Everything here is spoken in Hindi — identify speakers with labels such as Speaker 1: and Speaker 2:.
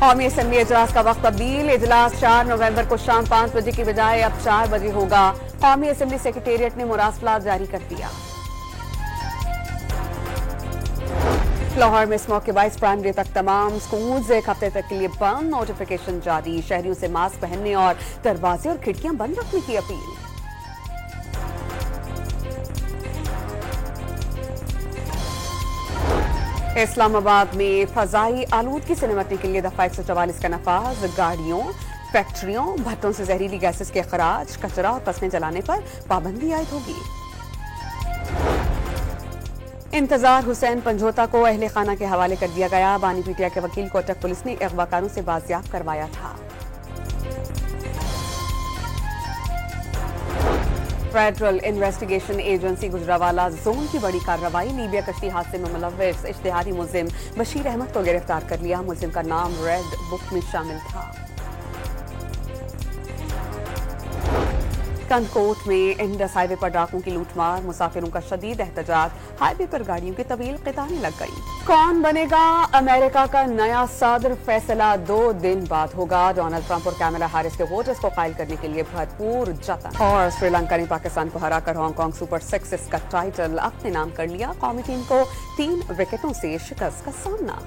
Speaker 1: कौमी असेंबली इजलास का वक्त तब्दील। इजलास 4 नवंबर को शाम 5 बजे की बजाय अब 4 बजे होगा। कौमी असेंबली सेक्रेटेरिएट ने मुरासलात जारी कर दिया। लाहौर में इस मौके 22 प्राइमरी तक तमाम स्कूल्स एक हफ्ते तक के लिए बंद। नोटिफिकेशन जारी। शहरियों से मास्क पहनने और दरवाजे और खिड़कियां बंद रखने की अपील। इस्लामाबाद में फजाई आलूदगी से निपटने के लिए दफा 144 का नफाज। गाड़ियों, फैक्ट्रियों, भट्टों से जहरीली गैसेस के खराज, कचरा और फसलें जलाने पर पाबंदी आयद होगी। इंतजार हुसैन पंजोता को अहले खाना के हवाले कर दिया गया। बानी पीटिया के वकील को अटक पुलिस ने अगवाकारों से बाजियाब करवाया था। Federal investigation agency Gujranwala zone की बड़ी कार्रवाई। लीबिया कश्ती हादसे में मुलव्विस इश्तिहारी मुलजिम बशीर अहमद को गिरफ्तार कर लिया। मुलजिम का नाम रेड बुक में शामिल था। कंदकोट में इंडस हाईवे पर डाकुओं की लूटमार। मुसाफिरों का शदीद एहतजाज। हाईवे पर गाड़ियों की तवील कतारें लग गई। कौन बनेगा अमेरिका का नया सदर? फैसला 2 दिन बाद होगा। डोनाल्ड ट्रंप और कैमला हैरिस के वोटर्स को कायल करने के लिए भरपूर जतन। और श्रीलंका ने पाकिस्तान को हराकर हांगकांग सुपर 6 का टाइटल अपने नाम कर लिया। कौमी टीम को 3 विकेटों से शिकस्त का सामना।